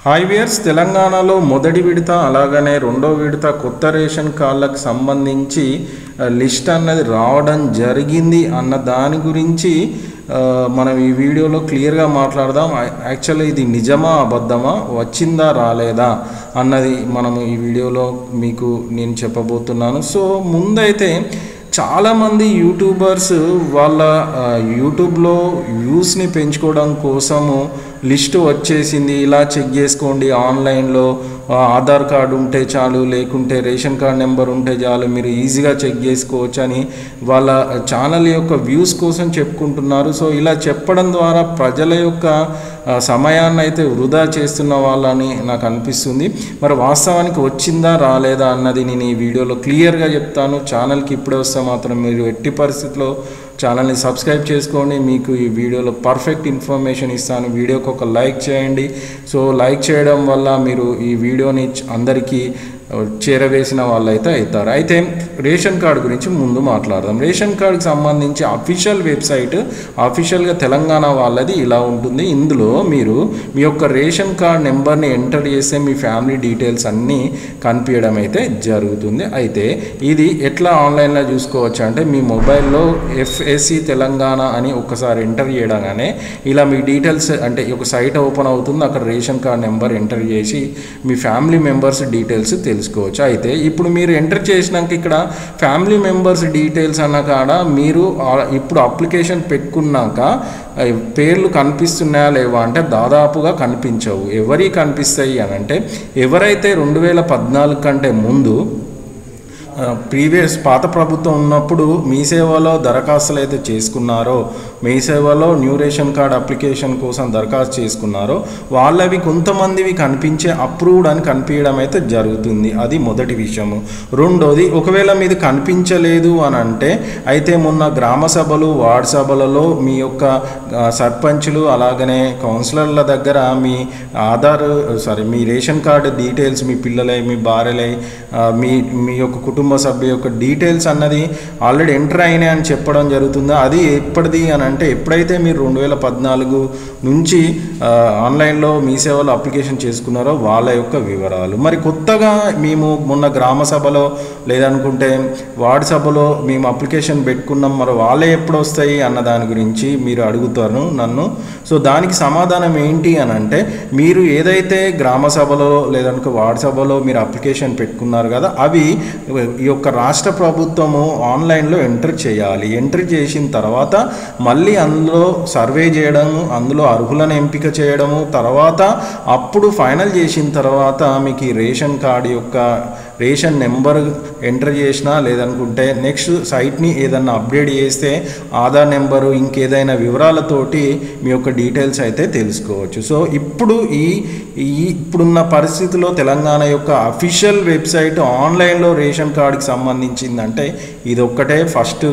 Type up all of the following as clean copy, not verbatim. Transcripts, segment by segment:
Hi viewers, తెలంగాణలో మొదటి విడత అలాగనే రెండో విడత కొత్త రేషన్ కార్డులకు సంబంధించి లిస్ట్ అన్నది రావడం జరిగింది అన్న దాని గురించి మనం ఈ వీడియోలో క్లియర్గా మాట్లాడదాం. యాక్చువల్లీ ఇది నిజమా అబద్ధమా, వచ్చిందా రాలేదా అన్నది మనము ఈ వీడియోలో మీకు నేను చెప్పబోతున్నాను. సో ముందైతే చాలామంది యూట్యూబర్స్ వాళ్ళ యూట్యూబ్లో వ్యూస్ని పెంచుకోవడం కోసము లిస్టు వచ్చేసింది, ఇలా చెక్ చేసుకోండి, ఆన్లైన్లో ఆధార్ కార్డు ఉంటే చాలు, లేకుంటే రేషన్ కార్డ్ నెంబర్ ఉంటే చాలు, మీరు ఈజీగా చెక్ చేసుకోవచ్చు అని వాళ్ళ ఛానల్ యొక్క వ్యూస్ కోసం చెప్పుకుంటున్నారు. సో ఇలా చెప్పడం ద్వారా ప్రజల యొక్క సమయాన్ని అయితే వృధా చేస్తున్న వాళ్ళని నాకు అనిపిస్తుంది. మరి వాస్తవానికి వచ్చిందా రాలేదా అన్నది నేను ఈ వీడియోలో క్లియర్గా చెప్తాను. ఛానల్కి ఇప్పుడే వస్తే మాత్రం మీరు ఎట్టి పరిస్థితిలో ఛానల్ని సబ్స్క్రైబ్ చేసుకోండి. మీకు ఈ వీడియోలో పర్ఫెక్ట్ ఇన్ఫర్మేషన్ ఇస్తాను. వీడియోకి ఒక లైక్ చేయండి. సో లైక్ చేయడం వల్ల మీరు ఈ వీడియోని అందరికీ చేరవేసిన వాళ్ళైతే అవుతారు. అయితే రేషన్ కార్డు గురించి ముందు మాట్లాడదాం. రేషన్ కార్డుకి సంబంధించి అఫీషియల్ వెబ్సైట్ అఫీషియల్గా తెలంగాణ వాళ్ళది ఇలా ఉంటుంది. ఇందులో మీరు మీ యొక్క రేషన్ కార్డ్ నెంబర్ని ఎంటర్ చేస్తే మీ ఫ్యామిలీ డీటెయిల్స్ అన్నీ కనిపించడం అయితే జరుగుతుంది. అయితే ఇది ఎట్లా ఆన్లైన్లో చూసుకోవచ్చు అంటే, మీ మొబైల్లో FSC తెలంగాణ అని ఒక్కసారి ఎంటర్ చేయడంగానే ఇలా మీ డీటెయిల్స్ అంటే ఒక సైట్ ఓపెన్ అవుతుంది. అక్కడ రేషన్ కార్డ్ నెంబర్ ఎంటర్ చేసి మీ ఫ్యామిలీ మెంబర్స్ డీటెయిల్స్ తెలుసుకోవచ్చు. అయితే ఇప్పుడు మీరు ఎంటర్ చేసినాక ఇక్కడ ఫ్యామిలీ మెంబర్స్ డీటెయిల్స్ అన్న కాడ మీరు ఇప్పుడు అప్లికేషన్ పెట్టుకున్నాక పేర్లు కనిపిస్తున్నాయా లేవా అంటే దాదాపుగా కనిపించవు. ఎవరికి కనిపిస్తాయి అని అంటే, ఎవరైతే 2014 కంటే ముందు ప్రీవియస్ పాత ప్రభుత్వం ఉన్నప్పుడు మీ సేవలో దరఖాస్తులు అయితే చేసుకున్నారో, మీ సేవలో న్యూ రేషన్ కార్డ్ అప్లికేషన్ కోసం దరఖాస్తు చేసుకున్నారో వాళ్ళవి కొంతమందివి కనిపించే అప్రూవ్డ్ అని కనిపించడం అయితే జరుగుతుంది. అది మొదటి విషయము. రెండోది, ఒకవేళ మీది కనిపించలేదు అని అంటే అయితే మొన్న గ్రామ సభలు వార్డు సభలలో మీ యొక్క సర్పంచులు అలాగనే కౌన్సిలర్ల దగ్గర మీ మీ రేషన్ కార్డు డీటెయిల్స్, మీ పిల్లలై మీ భార్యలై మీ యొక్క కుటుంబ సభ్యు యొక్క డీటెయిల్స్ అన్నది ఆల్రెడీ ఎంటర్ అయినాయి అని చెప్పడం జరుగుతుందో అది ఎప్పటిది అని అంటే, ఎప్పుడైతే మీరు 2014 నుంచి ఆన్లైన్లో మీ సేవలో అప్లికేషన్ చేసుకున్నారో వాళ్ళ యొక్క వివరాలు. మరి కొత్తగా మేము మొన్న గ్రామ సభలో లేదనుకుంటే వార్డు సభలో మేము అప్లికేషన్ పెట్టుకున్నాం, మరి వాళ్ళే ఎప్పుడు వస్తాయి అన్న దాని గురించి మీరు అడుగుతారు నన్ను. సో దానికి సమాధానం ఏంటి అని అంటే, మీరు ఏదైతే గ్రామ సభలో లేదనుకో వార్డు సభలో మీరు అప్లికేషన్ పెట్టుకున్నారు కదా, అవి ఈ యొక్క రాష్ట్ర ప్రభుత్వము ఆన్లైన్లో ఎంటర్ చేయాలి. ఎంటర్ చేసిన తర్వాత మళ్ళీ అందులో సర్వే చేయడము, అందులో అర్హులను ఎంపిక చేయడము, తర్వాత అప్పుడు ఫైనల్ చేసిన తర్వాత మీకు ఈ రేషన్ కార్డు యొక్క రేషన్ నెంబర్ ఎంటర్ చేసినా లేదనుకుంటే నెక్స్ట్ సైట్ని ఏదన్నా అప్డేట్ చేస్తే ఆధార్ నెంబరు ఇంకేదైనా వివరాలతోటి మీ యొక్క డీటెయిల్స్ అయితే తెలుసుకోవచ్చు. సో ఇప్పుడు ఇప్పుడున్న పరిస్థితిలో తెలంగాణ యొక్క అఫీషియల్ వెబ్సైట్ ఆన్లైన్లో రేషన్ కార్డుకి సంబంధించిందంటే ఇది ఒక్కటే. ఫస్ట్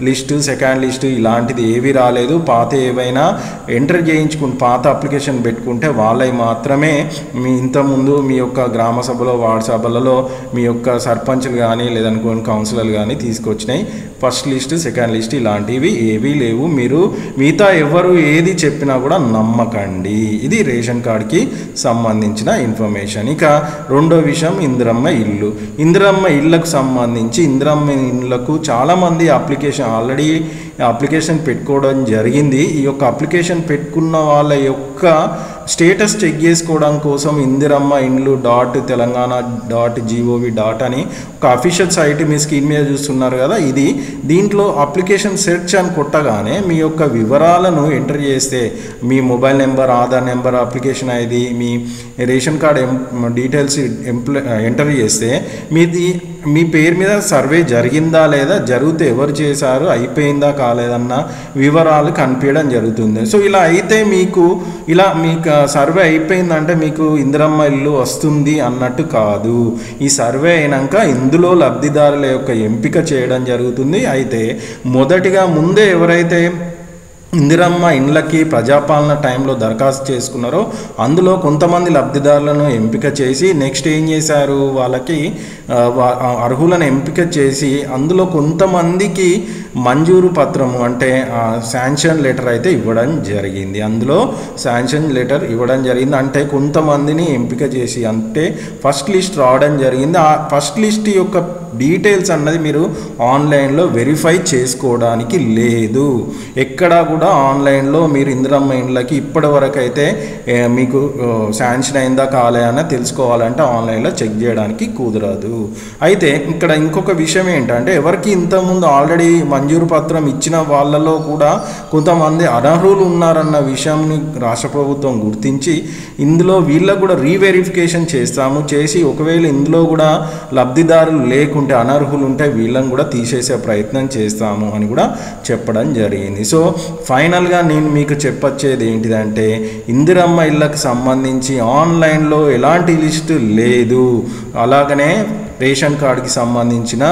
లిస్టు, సెకండ్ లిస్టు ఇలాంటిది ఏవి రాలేదు. పాత ఏవైనా ఎంటర్ చేయించుకుంటే పాత అప్లికేషన్ పెట్టుకుంటే వాళ్ళవి మాత్రమే మీ ఇంతకుముందు మీ యొక్క గ్రామ సభలో వార్డు సభలలో మీ యొక్క సర్పంచ్లు కానీ లేదనుకోని కౌన్సిలర్లు కానీ తీసుకొచ్చినాయి. ఫస్ట్ లిస్ట్, సెకండ్ లిస్ట్ ఇలాంటివి ఏవీ లేవు. మీరు మిగతా ఎవరు ఏది చెప్పినా కూడా నమ్మకండి. ఇది రేషన్ కార్డుకి సంబంధించిన ఇన్ఫర్మేషన్. ఇక రెండో విషయం, ఇందిరమ్మ ఇల్లు. ఇందిరమ్మ ఇళ్లకు సంబంధించి ఇందిరమ్మ ఇళ్లకు చాలామంది ఆల్రెడీ అప్లికేషన్ పెట్టుకోవడం జరిగింది. ఈ యొక్క అప్లికేషన్ పెట్టుకున్న వాళ్ళ యొక్క స్టేటస్ చెక్ చేసుకోవడం కోసం ఇందిరమ్మ ఇండ్లు .telangaana.gov. అని ఒక అఫీషియల్ సైట్ మీ స్క్రీన్ మీద చూస్తున్నారు కదా, దీంట్లో అప్లికేషన్ సెర్చ్ అని కొట్టగానే మీ యొక్క వివరాలను ఎంటర్ చేస్తే మీ mobile number, Aadhaar number, application ID, మీ రేషన్ కార్డ్ డీటెయిల్స్ ఎంటర్ చేస్తే మీ పేరు మీద సర్వే జరిగిందా లేదా, జరిగితే ఎవరు చేశారు, అయిపోయిందా కాలేదన్న వివరాలు కనిపించడం జరుగుతుంది. సో ఇలా అయితే మీకు సర్వే అయిపోయిందంటే మీకు ఇందిరమ్మ ఇల్లు వస్తుంది అన్నట్టు కాదు. ఈ సర్వే అయినాక ఇందులో లబ్ధిదారుల యొక్క ఎంపిక చేయడం జరుగుతుంది. అయితే మొదటిగా ముందే ఎవరైతే ఇందిరమ్మ ఇండ్లకి ప్రజాపాలన టైంలో దరఖాస్తు చేసుకున్నారో అందులో కొంతమంది లబ్ధిదారులను ఎంపిక చేసి నెక్స్ట్ ఏం చేశారు, వాళ్ళకి అర్హులను ఎంపిక చేసి అందులో కొంతమందికి మంజూరు పత్రము అంటే శాంక్షన్ లెటర్ అయితే ఇవ్వడం జరిగింది. అందులో శాంక్షన్ లెటర్ ఇవ్వడం జరిగింది. అంటే కొంతమందిని ఎంపిక చేసి అంటే ఫస్ట్ లిస్ట్ రావడం జరిగింది. ఆ ఫస్ట్ లిస్ట్ యొక్క డీటెయిల్స్ అన్నది మీరు ఆన్లైన్లో వెరిఫై చేసుకోవడానికి లేదు. ఎక్కడా కూడా ఆన్లైన్లో మీరు ఇందిరమ్మ ఇండ్లకి ఇప్పటి వరకు అయితే మీకు శాంక్షన్ అయిందా కాలేదా తెలుసుకోవాలంటే ఆన్లైన్లో చెక్ చేయడానికి కుదరదు. అయితే ఇక్కడ ఇంకొక విషయం ఏంటంటే ఎవరికి ఇంతకుముందు ఆల్రెడీ మంజూరు పత్రం ఇచ్చిన వాళ్ళలో కూడా కొంతమంది అనర్హులు ఉన్నారన్న విషయాన్ని రాష్ట్ర ప్రభుత్వం గుర్తించి ఇందులో వీళ్ళకు కూడా రీవెరిఫికేషన్ చేసి ఒకవేళ ఇందులో కూడా లబ్ధిదారులు లేకుండా అనర్హులు ఉంటే వీళ్ళని కూడా తీసేసే ప్రయత్నం చేస్తాము అని కూడా చెప్పడం జరిగింది. సో ఫైనల్గా నేను మీకు చెప్పొచ్చేది ఏంటిదంటే ఇందిరమ్మ ఇళ్ళకి సంబంధించి ఆన్లైన్లో ఎలాంటి లిస్టు లేదు, అలాగనే రేషన్ కార్డుకి సంబంధించిన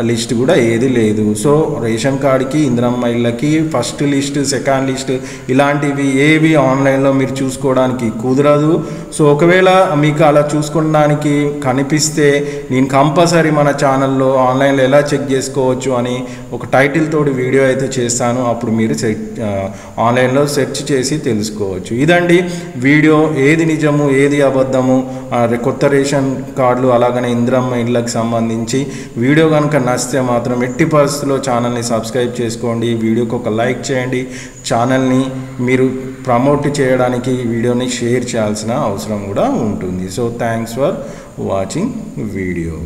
లిస్ట్ కూడా ఏది లేదు. సో రేషన్ కార్డుకి ఇందిరమ్మ ఇళ్ళకి ఫస్ట్ లిస్ట్ సెకండ్ లిస్ట్ ఇలాంటివి ఏవి ఆన్లైన్లో మీరు చూసుకోవడానికి కుదరదు. సో ఒకవేళ మీకు అలా చూసుకోవడానికి కనిపిస్తే నేను కంపల్సరీ మన ఛానల్లో ఆన్లైన్లో ఎలా చెక్ చేసుకోవచ్చు అని ఒక టైటిల్ తోటి వీడియో అయితే చేస్తాను. అప్పుడు మీరు ఆన్లైన్లో సెర్చ్ చేసి తెలుసుకోవచ్చు. ఇదండి వీడియో, ఏది నిజము ఏది అబద్ధము కొత్త రేషన్ కార్డులు అలాగనే ఇందిరమ్మ ఇళ్ళకి సంబంధించి. వీడియో కనుక నచ్చితే మాత్రం ఎట్టి పరిస్థితుల్లో ఛానల్ని సబ్స్క్రైబ్ చేసుకోండి, వీడియోకి ఒక లైక్ చేయండి. ఛానల్ని మీరు ప్రమోట్ చేయడానికి వీడియోని షేర్ చేయాల్సిన అవసరం కూడా ఉంటుంది. So thanks for watching video.